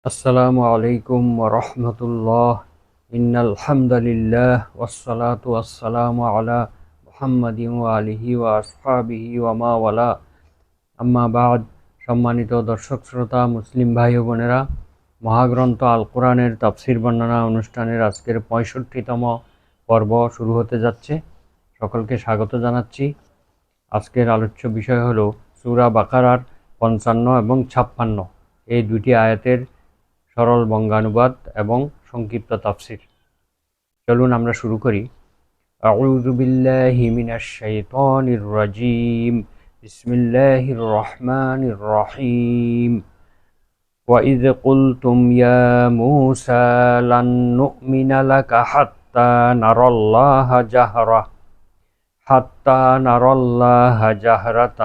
আসসালামু আলাইকুম ওয়া রাহমাতুল্লাহ। ইন্নাল হামদালিল্লাহ ওয়াসসালাতু ওয়াসসালামু আলা মুহাম্মাদিন ওয়া আলিহি ওয়া আসহাবিহি ওয়া মা ওয়ালা। আম্মা বাদ। সম্মানিত দর্শক শ্রোতা, মুসলিম ভাই ও বোনেরা, মহাগ্রন্থ আল কোরআনের তাফসির বর্ণনা অনুষ্ঠানের আজকের 65তম পর্ব শুরু হতে যাচ্ছে। সকলকে স্বাগত জানাচ্ছি। আজকের আলোচ্য বিষয় হলো সূরা বাকারার 55 এবং 56 এই দুটি আয়াতের সরল বঙ্গানুবাদ এবং সংক্ষিপ্ত তাফসির। চলুন আমরা শুরু করি। আউযু বিল্লাহি মিনাশ শাইতানির রাজীম। বিসমিল্লাহির রহমানির রহিম। وَإِذْ قُلْتُمْ يَا مُوسَى لَن نُّؤْمِنَ لَكَ حَتَّى نَرَى اللَّهَ جَهْرَةً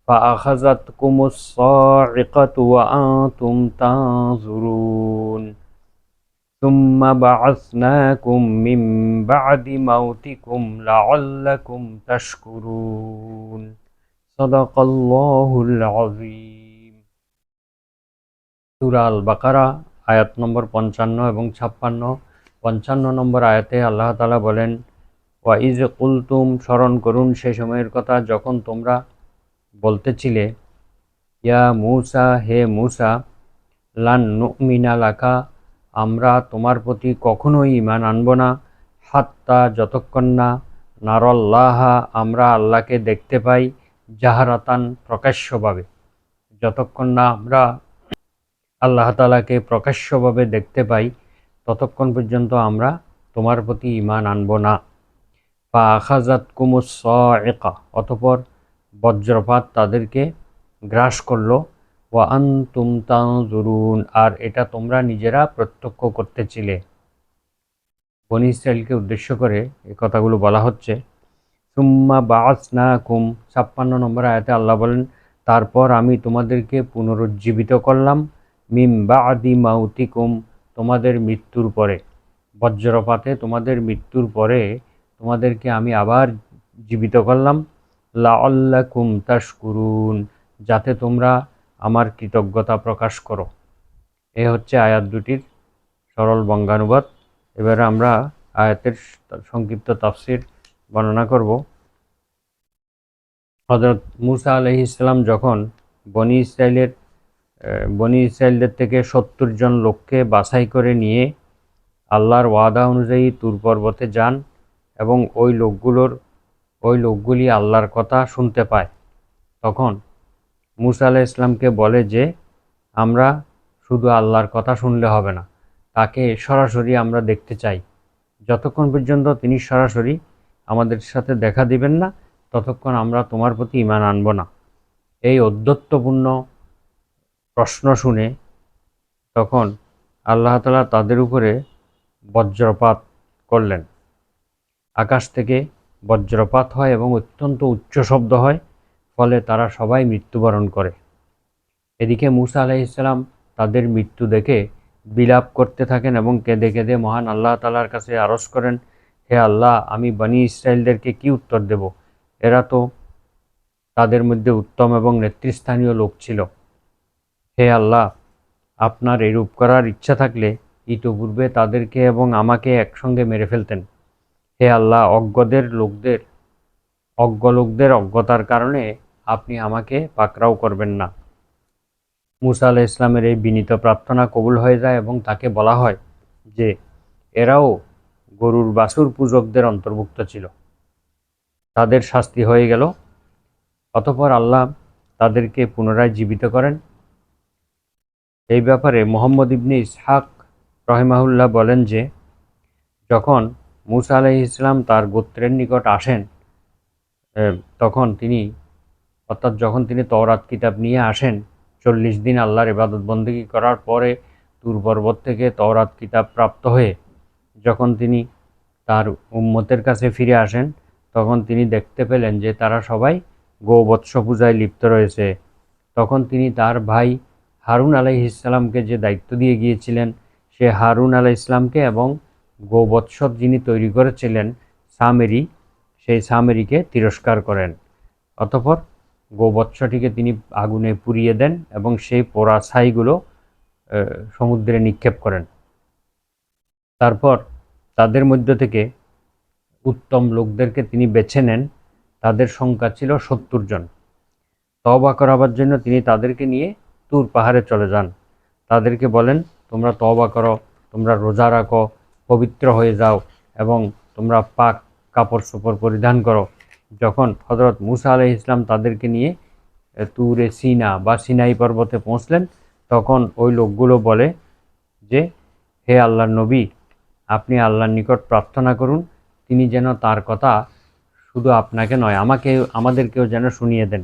فأخذتكم الصاعقة وأنتم تنظرون ثم بعثناكم من بعد موتكم لعلكم تشكرون صدق الله العظيم। সূরা আল বাকারা আয়াত নম্বর 55 এবং 56। 55 নম্বর আয়াতে আল্লাহ তাআলা বলেন, ওয়াইজ কুলতুম, স্মরণ করুন সে সময়ের কথা যখন তোমরা বলতেছিলে, ইয়া মূসা, হে মূসা, লান নুমিনা লাকা, আমরা তোমার প্রতি কখনোই ঈমান আনব না, হাত্তা, যতক্ষণ না, নারাল্লাহা, আমরা আল্লাহকে দেখতে পাই, জাহারাতান, প্রকাশ্যভাবে, যতক্ষণ না আমরা আল্লাহ তাআলাকে প্রকাশ্যভাবে দেখতে পাই ততক্ষণ পর্যন্ত আমরা তোমার প্রতি ঈমান আনব না। ফা আখাযাতকুমুস সাইকা, অতঃপর বজ্রপাত তাদেরকে গ্রাস করল। ওয়া আনতুম তানজুরুন, আর এটা তোমরা নিজেরা প্রত্যক্ষ করতেছিলে। বনী ইসরাইলকে উদ্দেশ্য করে এই কথাগুলো বলা হচ্ছে। সুম্মা বাআসনাকুম, 56 নম্বর আয়াতে আল্লাহ বলেন, তারপর আমি তোমাদেরকে পুনরুজ্জীবিত করলাম, মিম বাদি মাউতিকুম, তোমাদের মৃত্যুর পরে, বজ্রপাতে তোমাদের মৃত্যুর পরে তোমাদেরকে আমি আবার জীবিত করলাম, লাআল্লাকুম তাশকুরুন, যাতে তোমরা আমার কৃতজ্ঞতা প্রকাশ করো। এ হচ্ছে আয়াত দুটির সরল বঙ্গানুবাদ। এবারে আমরা আয়াতের সংক্ষিপ্ত তাফসির বর্ণনা করব। হযরত মূসা আলাইহিস সালাম যখন বনী ইসরাইলদের থেকে 70 জন লোককে বাছাই করে নিয়ে আল্লাহর ওয়াদা অনুযায়ী তুর পর্বতে যান এবং ওই লোকগুলি আল্লাহর কথা শুনতে পায়, তখন মূসা আলাইহিস সালামকে বলে যে আমরা শুধু আল্লাহর কথা শুনলে হবে না, তাকে সরাসরি আমরা দেখতে চাই। যতক্ষণ পর্যন্ত তিনি সরাসরি আমাদের সাথে দেখা দিবেন না ততক্ষণ আমরা তোমার প্রতি ঈমান আনব না। এই ঔদ্ধত্যপূর্ণ প্রশ্ন শুনে তখন আল্লাহ তাআলা তাদের উপরে বজ্রপাত করলেন। আকাশ থেকে বজ্রপাত হয় এবং অত্যন্ত উচ্চ শব্দ হয়, ফলে তারা সবাই মৃত্যুবরণ করে। এদিকে মূসা আলাইহিস সালাম তাদের মৃত্যু দেখে বিলাপ করতে থাকেন এবং কেঁদে কেঁদে মহান আল্লাহ তাআলার কাছে আরজ করেন, হে আল্লাহ, আমি বনী ইসরাইলদেরকে কি উত্তর দেব? এরা তো তাদের মধ্যে উত্তম এবং নেতৃস্থানীয় লোক ছিল। হে আল্লাহ, আপনার এরূপ করার ইচ্ছা থাকলে ইতপূর্বে তাদেরকে এবং আমাকে একসঙ্গে মেরে ফেলতেন। হে আল্লাহ, অজ্ঞ লোকদের অজ্ঞতার কারণে আপনি আমাকে পাকড়াও করবেন না। মূসা আলাইহিস সালামের এই বিনীত প্রার্থনা কবুল হয়ে যায় এবং তাকে বলা হয় যে এরাও গরুর বাছুর পূজকদের অন্তর্ভুক্ত ছিল, তাদের শাস্তি হয়ে গেল। অতঃপর আল্লাহ তাদেরকে পুনরায় জীবিত করেন। এই ব্যাপারে মুহাম্মদ ইবনে ইসহাক রাহিমাহুল্লাহ বলেন যে যখন মূসা আলাইহিস সালাম তার গোত্রের নিকট আসেন, যখন তিনি তওরাত কিতাব নিয়ে আসেন, 40 দিন আল্লাহর ইবাদত বন্দেগী করার পরে তুর পর্বত থেকে তওরাত কিতাব প্রাপ্ত হয়ে যখন তিনি তার উম্মতের কাছে ফিরে আসেন, তখন তিনি দেখতে পেলেন যে তারা সবাই গোবৎস পূজায় লিপ্ত রয়েছে। তখন তিনি তার ভাই হারুন আলাইহিস সালামকে যে দায়িত্ব দিয়ে গিয়েছিলেন, সে হারুন আলাইহিস সালামকে এবং গোবৎস যিনি তৈরি করেছিলেন সেই সামেরিকে তিরস্কার করেন। অতঃপর গোবৎসটিকে তিনি আগুনে পুড়িয়ে দেন এবং সেই পোড়া ছাইগুলো সমুদ্রে নিক্ষেপ করেন। তারপর তাদের মধ্য থেকে উত্তম লোকদেরকে তিনি বেছে নেন। তাদের সংখ্যা ছিল 70 জন। তওবা করাবার জন্য তিনি তাদেরকে নিয়ে তুর পাহাড়ে চলে যান। তাদেরকে বলেন, তোমরা তওবা করো, তোমরা রোজা রাখো, পবিত্র হয়ে যাও এবং তোমরা পাক কাপড় চোপড় পরিধান করো। যখন হযরত মূসা আলাইহিস সালাম তাদেরকে নিয়ে তুরে সিনা বা সিনাই পর্বতে পৌঁছলেন, তখন ওই লোকগুলো বলে যে, হে আল্লাহর নবী, আপনি আল্লাহর নিকট প্রার্থনা করুন, তিনি যেন তার কথা শুধু আপনাকে নয় আমাদেরকেও যেন শুনিয়ে দেন।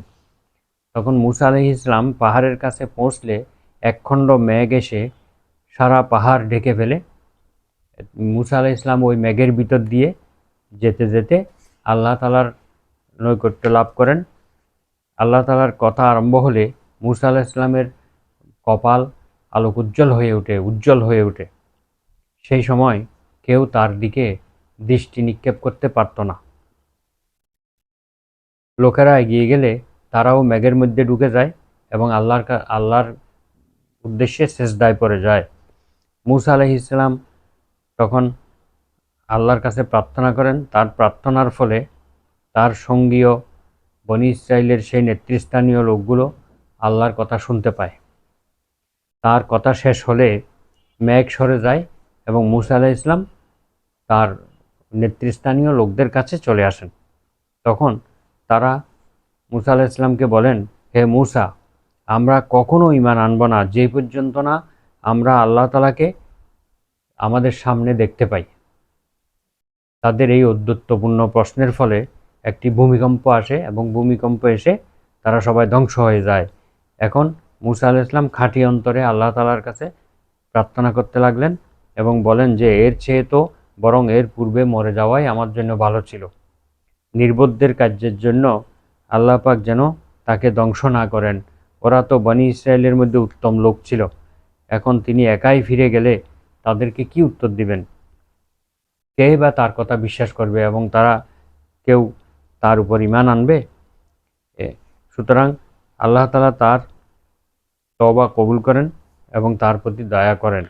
তখন মূসা আলাইহিস সালাম পাহাড়ের কাছে পৌঁছলে একখণ্ড মেঘ এসে সারা পাহাড় ঢেকে ফেলে। মূসা আলাইহিস সালাম ওই মেঘের ভিতর দিয়ে যেতে যেতে আল্লাহ তাআলার নৈকট্য লাভ করেন। আল্লাহ তাআলার কথা আরম্ভ হলে মূসা আলাইহিস সালামের কপাল আলোক উজ্জ্বল হয়ে ওঠে। সেই সময় কেউ তার দিকে দৃষ্টি নিক্ষেপ করতে পারত না। লোকেরা এগিয়ে গেলে তারাও মেঘের মধ্যে ঢুকে যায় এবং আল্লাহর উদ্দেশ্যে সেজদায় পড়ে যায়। মূসা আলাইহিস সালাম তখন আল্লাহর কাছে প্রার্থনা করেন। তার প্রার্থনার ফলে তার সঙ্গীয় বনী ইসরাইলের সেই নেতৃস্থানীয় লোকগুলো আল্লাহর কথা শুনতে পায়। তার কথা শেষ হলে মেঘ সরে যায় এবং মূসা আলাইহিস সালাম তার নেতৃস্থানীয় লোকদের কাছে চলে আসেন। তখন তারা মূসা আলাইহিস সালামকে বলেন, হে মূসা, আমরা কখনো ঈমান আনব না যে পর্যন্ত না আমরা আল্লাহ তাআলাকে আমাদের সামনে দেখতে পাই। তাদের এই ঔদ্ধত্যপূর্ণ প্রশ্নের ফলে একটি ভূমিকম্প আসে এবং ভূমিকম্প এসে তারা সবাই ধ্বংস হয়ে যায়। এখন মূসা আলাইহিস সালাম খাঁটি অন্তরে আল্লাহ তাআলার কাছে প্রার্থনা করতে লাগলেন এবং বলেন যে, এর চেয়ে তো বরং এর পূর্বে মরে যাওয়াই আমার জন্য ভালো ছিল। নির্বোধদের কার্যের জন্য আল্লাহ পাক যেন তাকে ধ্বংস না করেন। ওরা তো বনী ইসরায়েলের মধ্যে উত্তম লোক ছিল। এখন তিনি একাই ফিরে গেলে তাদেরকে কি উত্তর দিবেন? কে বা তার কথা বিশ্বাস করবে এবং তারা কেউ তার উপর ঈমান আনবে? সুতরাং আল্লাহ তাআলা তার তওবা কবুল করেন এবং তার প্রতি দয়া করেন।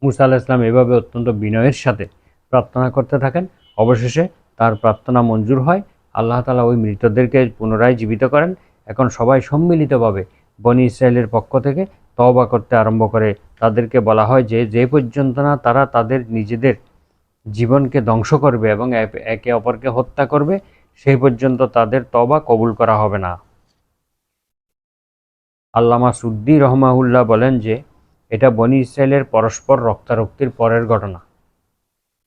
মূসা আলাইহিস সালাম এভাবে অত্যন্ত বিনয়ের সাথে প্রার্থনা করতে থাকেন। অবশেষে তার প্রার্থনা মঞ্জুর হয়। আল্লাহ তাআলা ওই মৃতদেরকে পুনরায় জীবিত করেন। এখন সবাই সম্মিলিতভাবে বনী ইসরায়েলের পক্ষ থেকে তওবা করতে আরম্ভ করে। তাদেরকে বলা হয় যে, যে পর্যন্ত না তারা তাদের নিজেদের জীবনকে ধ্বংস করবে এবং একে অপরকে হত্যা করবে, সেই পর্যন্ত তাদের তওবা কবুল করা হবে না। আল্লামা সুদ্দী রহমাহুল্লাহ বলেন যে, এটা বনী ইসরায়েলের পরস্পর রক্তারক্তির পরের ঘটনা,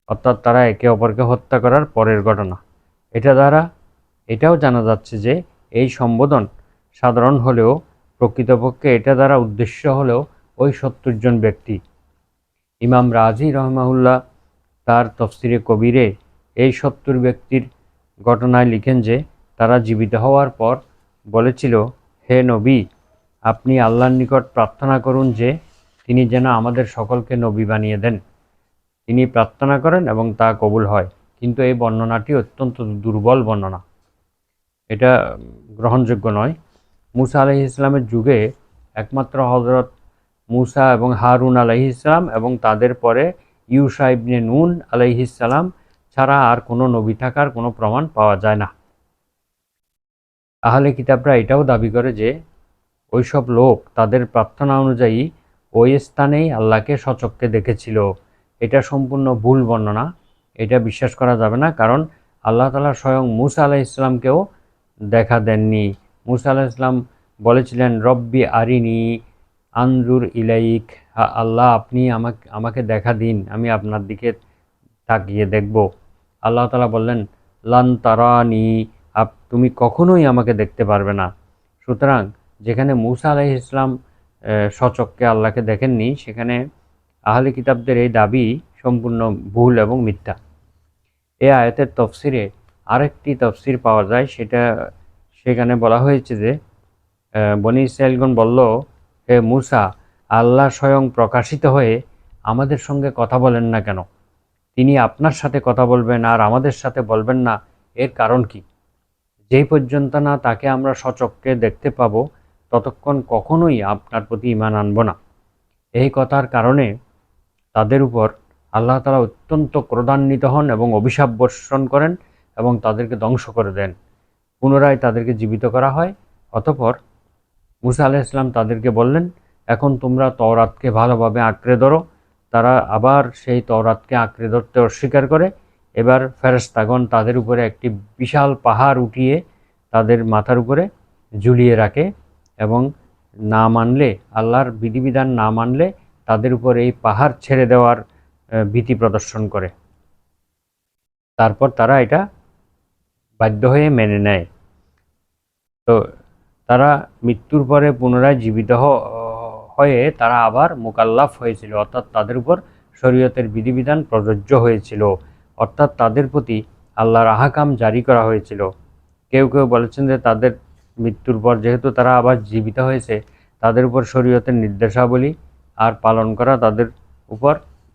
অর্থাৎ তারা একে অপরকে হত্যা করার পরের ঘটনা। এটা দ্বারা এটাও জানা যাচ্ছে যে এই সম্বোধন সাধারণ হলেও প্রকৃতপক্ষে এটা দ্বারা উদ্দেশ্য হলেও ওই 70 জন ব্যক্তি। ইমাম রাজি রহমাহুল্লাহ তার তফসিরে কবিরে এই 70 ব্যক্তির ঘটনায় লিখেন যে, তারা জীবিত হওয়ার পর বলেছিল, হে নবী, আপনি আল্লাহর নিকট প্রার্থনা করুন যে তিনি যেন আমাদের সকলকে নবী বানিয়ে দেন। তিনি প্রার্থনা করেন এবং তা কবুল হয়। কিন্তু এই বর্ণনাটি অত্যন্ত দুর্বল বর্ণনা, এটা গ্রহণযোগ্য নয়। মূসা আলাইহিস সালামের যুগে একমাত্র হযরত মূসা এবং হারুন আলাইহিস সালাম এবং তাদের পরে ইউশা ইবনে নুন আলাইহিস সালাম ছাড়া আর কোনো নবী থাকার কোনো প্রমাণ পাওয়া যায় না। আহলে কিতাবরা এটাও দাবি করে যে ওইসব লোক তাদের প্রার্থনা অনুযায়ী ওই স্থানেই আল্লাহকে স্বচক্ষে দেখেছিল। এটা সম্পূর্ণ ভুল বর্ণনা, এটা বিশ্বাস করা যাবে না, কারণ আল্লাহ তাআলা স্বয়ং মূসা আলাইহিস সালামকেও দেখা দেননি। মূসা আলাইহিস সালাম বলেছিলেন, রব্বি আরিনি আনজুর ইলাইক, আল্লাহ আপনি আমাকে দেখা দিন, আমি আপনার দিকে তাকিয়ে দেখব। আল্লাহ তাআলা বললেন, লান তারানি, তুমি কখনোই আমাকে দেখতে পারবে না। সুতরাং যেখানে মূসা আলাইহিস সালাম স্বচক্ষে আল্লাহকে দেখেননি, সেখানে আহলে কিতাবদের এই দাবি সম্পূর্ণ ভুল এবং মিথ্যা। এই আয়াতের তফসিরে আরেকটি তফসির পাওয়া যায়, সেখানে বলা হয়েছে যে, বনী ইসরাইলগণ বলল, হে মূসা, আল্লাহ স্বয়ং প্রকাশিত হয়ে আমাদের সঙ্গে কথা বলেন না কেন? তিনি আপনার সাথে কথা বলবেন আর আমাদের সাথে বলবেন না, এর কারণ কি? যেই পর্যন্ত না তাকে আমরা সচক্ষে দেখতে পাবো, ততক্ষণ কখনোই আপনার প্রতি ঈমান আনব না। এই কথার কারণে তাদের উপর আল্লাহ তাআলা অত্যন্ত ক্রোধান্বিত হন এবং অভিশাপ বর্ষণ করেন এবং তাদেরকে ধ্বংস করে দেন। পুনরায় তাদেরকে জীবিত করা হয়। অতঃপর মুসা আলাইহিস সালাম তাদেরকে বললেন, এখন তোমরা তওরাতকে ভালোভাবে আঁকড়ে ধরো। তারা আবার সেই তওরাতকে আঁকড়ে ধরতে অস্বীকার করে। এবার ফেরেশতাগণ তাদের উপরে একটি বিশাল পাহাড় উঠিয়ে তাদের মাথার উপরে ঝুলিয়ে রাখে এবং না মানলে, আল্লাহর বিধিবিধান না মানলে তাদের উপর এই পাহাড় ছেড়ে দেওয়ার ভীতি প্রদর্শন করে। তারপর তারা এটা বাধ্য হয়ে মেনে নেয়। তো তারা মৃত্যুর পরে পুনরায় জীবিত হয়ে তারা আবার মুকাল্লাফ হয়েছিল, অর্থাৎ তাদের উপর শরীয়তের বিধিবিধান প্রযোজ্য হয়েছিল, অর্থাৎ তাদের প্রতি আল্লাহর আহকাম জারি করা হয়েছিল। কেউ কেউ বলেছেন যে তাদের মৃত্যুর পর যেহেতু তারা আবার জীবিত হয়েছে, তাদের উপর শরীয়তের নির্দেশাবলী আর পালন করা তাদের উপর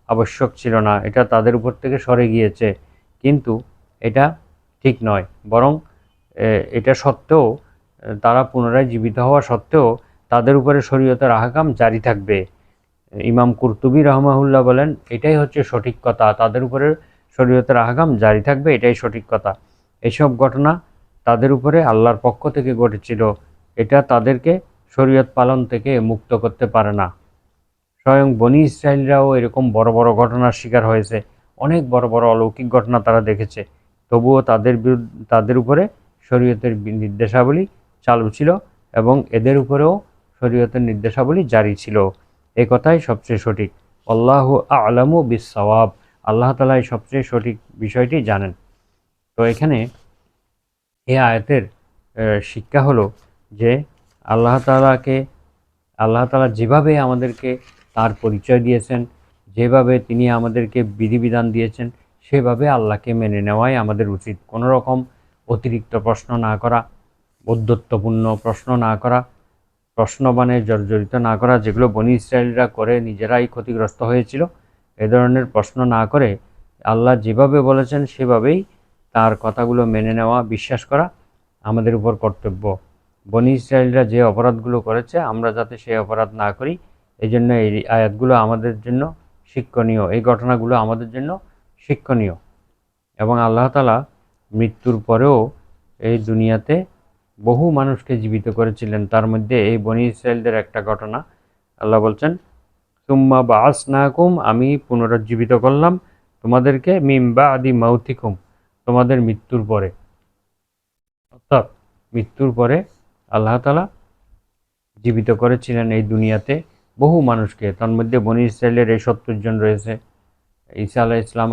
আবশ্যক ছিল না, এটা তাদের উপর থেকে সরে গিয়েছে। কিন্তু এটা ঠিক নয়, বরং এটা সত্ত্বেও তারা পুনরায় জীবিত হওয়া সত্ত্বেও তাদের উপরে শরীয়তের আহকাম জারি থাকবে। ইমাম কুরতুবী রাহমাহুল্লাহ বলেন, এটাই হচ্ছে সঠিক কথা, তাদের উপরে শরীয়তের আহকাম জারি থাকবে, এটাই সঠিক কথা। এসব ঘটনা তাদের উপরে আল্লাহর পক্ষ থেকে ঘটেছিল, এটা তাদেরকে শরীয়ত পালন থেকে মুক্ত করতে পারে না। স্বয়ং বনি ইসরায়েলরাও এরকম বড় বড় ঘটনার শিকার হয়েছে, অনেক বড় বড় অলৌকিক ঘটনা তারা দেখেছে, তবুও তাদের উপরে শরীয়তের নির্দেশাবলী চালু ছিল এবং এদের উপরেও শরীয়তের নির্দেশাবলী জারি ছিল। এই কথাই সবচেয়ে সঠিক। আল্লাহু আ'লামু বিস-সাওয়াব, আল্লাহ তাআলাই সবচেয়ে সঠিক বিষয়টি জানেন। তো এখানে এই আয়াতের শিক্ষা হলো যে আল্লাহ তাআলা যেভাবে আমাদেরকে তার পরিচয় দিয়েছেন, যেভাবে তিনি আমাদেরকে বিধিবিধান দিয়েছেন, সেভাবে আল্লাহকে মেনে নেওয়াই আমাদের উচিত। কোনো রকম অতিরিক্ত প্রশ্ন না করা, ঔদ্ধত্যপূর্ণ প্রশ্ন না করা, প্রশ্নবাণে জর্জরিত না করা, যেগুলো বনি ইসরায়েলরা করে নিজেরাই ক্ষতিগ্রস্ত হয়েছিল। এ ধরনের প্রশ্ন না করে আল্লাহ যেভাবে বলেছেন সেভাবেই তার কথাগুলো মেনে নেওয়া, বিশ্বাস করা আমাদের উপর কর্তব্য। বনি ইসরায়েলরা যে অপরাধগুলো করেছে আমরা যাতে সেই অপরাধ না করি, এই জন্য এই আয়াতগুলো আমাদের জন্য শিক্ষণীয়, এই ঘটনাগুলো আমাদের জন্য শিক্ষণীয়। এবং আল্লাহ তাআলা মৃত্যুর পরেও এই দুনিয়াতে বহু মানুষকে জীবিত করেছিলেন, তার মধ্যে এই বনি ইসরায়েলদের একটা ঘটনা। আল্লাহ বলছেন, সুম্মা বাআসনাকুম, আমি পুনরুজ্জীবিত করলাম তোমাদেরকে, মিন বাদি মাউতিকুম, তোমাদের মৃত্যুর পরে। অর্থাৎ মৃত্যুর পরে আল্লাহ তাআলা জীবিত করেছিলেন এই দুনিয়াতে বহু মানুষকে, তার মধ্যে বনি ইসরায়েলের এই ৭০ জন রয়েছে। ঈসা আলাইহিস সালাম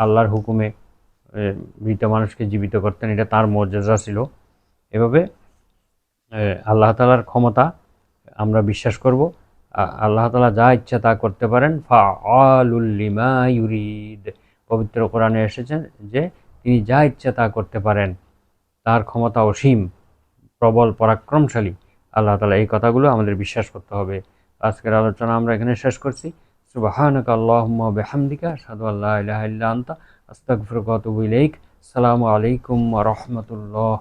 আল্লাহর হুকুমে মৃত মানুষকে জীবিত করতেন, এটা তার মুজিজা ছিল। এভাবে আল্লাহ তাআলার ক্ষমতা আমরা বিশ্বাস করব। আল্লাহ তাআলা যা ইচ্ছা তা করতে পারেন, ফাআলুল লিমা ইউরিদ, পবিত্র কোরআনে এসেছেন যে তিনি যা ইচ্ছা তা করতে পারেন, তার ক্ষমতা অসীম, প্রবল, পরাক্রমশালী আল্লাহ তাআলা। এই কথাগুলো আমাদের বিশ্বাস করতে হবে। আজকের আলোচনা আমরা এখানে শেষ করছি। সুবহানাকা আল্লাহুম্মা ওয়া বিহামদিকা, আশহাদু আল্লা ইলাহা ইল্লা আনতা, আস্তাগফিরুকা ওয়া আতুবু ইলাইক। আসসালামু আলাইকুম ওয়া রাহমাতুল্লাহ।